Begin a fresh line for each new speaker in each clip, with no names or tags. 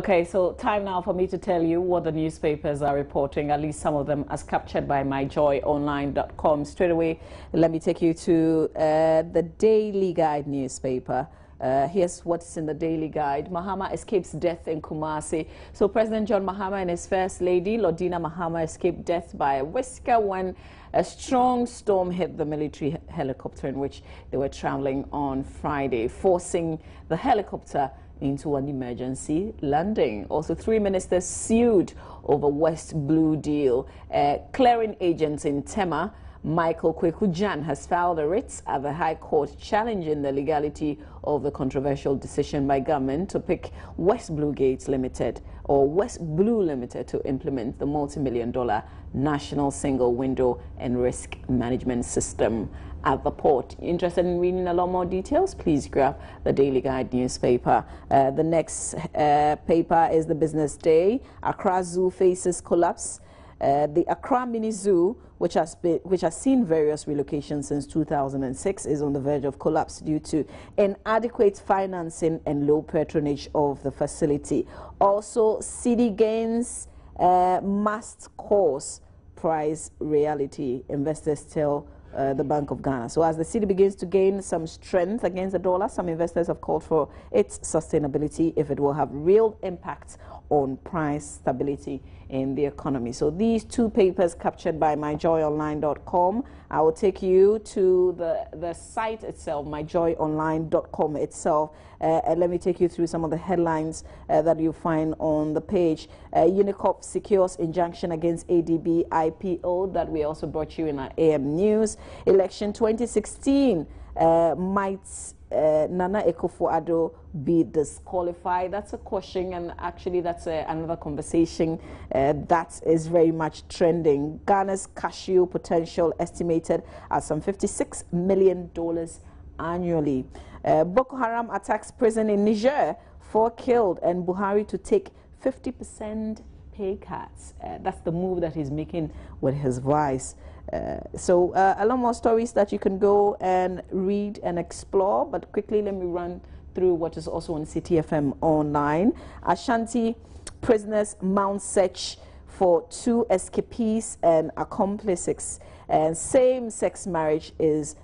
Okay, so time now for me to tell you what the newspapers are reporting, at least some of them as captured by myjoyonline.com. Straight away, let me take you to the Daily Guide newspaper. Here's what's in the Daily Guide. Mahama escapes death in Kumasi. So President John Mahama and his First Lady, Lordina Mahama, escaped death by a whisker when a strong storm hit the military helicopter in which they were traveling on Friday, forcing the helicopter into an emergency landing. Also, 3 ministers sued over West Blue deal. Clearing agents in Tema, Michael Kwekujan, has filed a writ at the High Court challenging the legality of the controversial decision by government to pick West Blue Gates Limited or West Blue Limited to implement the multi-million-dollar national single window and risk management system at the port. Interested in reading a lot more details? Please grab the Daily Guide newspaper. The next paper is the Business Day. Accra Zoo faces collapse. The Accra Mini Zoo, which has seen various relocations since 2006, is on the verge of collapse due to inadequate financing and low patronage of the facility. Also, city gains must cause price reality, investors tell the Bank of Ghana. So as the city begins to gain some strength against the dollar, some investors have called for its sustainability if it will have real impact on price stability in the economy. So these two papers captured by myjoyonline.com. I will take you to the site itself, myjoyonline.com itself, and let me take you through some of the headlines that you find on the page. Unicorp secures injunction against ADB IPO, that we also brought you in our AM News. Election 2016 might Nana Akufo-Addo be disqualified? That's a question, and actually that's another conversation that is very much trending. Ghana's cashew potential estimated at some $56 million annually. Boko Haram attacks prison in Niger, 4 killed, and Buhari to take 50% pay cuts. That's the move that he's making with his vice. So a lot more stories that you can go and read and explore, but quickly let me run through what is also on City FM online. Ashanti prisoners mount search for 2 escapees and accomplices, and same-sex marriage is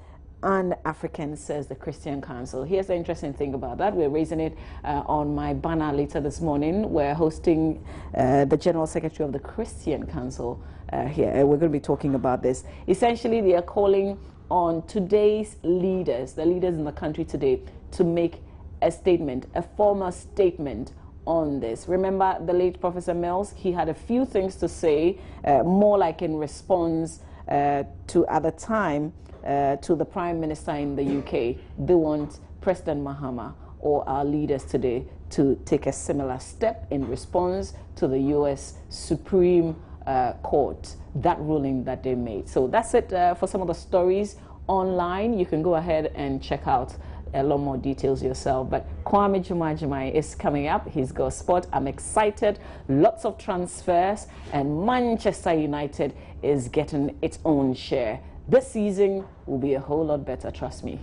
un-African, says the Christian Council. Here's the interesting thing about that. We're raising it on my banner later this morning. We're hosting the General Secretary of the Christian Council here. We're going to be talking about this. Essentially, they are calling on today's leaders, the leaders in the country today, to make a statement, a formal statement on this. Remember the late Professor Mills? He had a few things to say, more like in response to, at the time, to the Prime Minister in the UK. They want President Mahama or our leaders today to take a similar step in response to the US Supreme Court, that ruling that they made. So that's it for some of the stories online. You can go ahead and check out a lot more details yourself. But Kwame Jumai is coming up. He's got sport. I'm excited. Lots of transfers, and Manchester United is getting its own share. This season will be a whole lot better, trust me.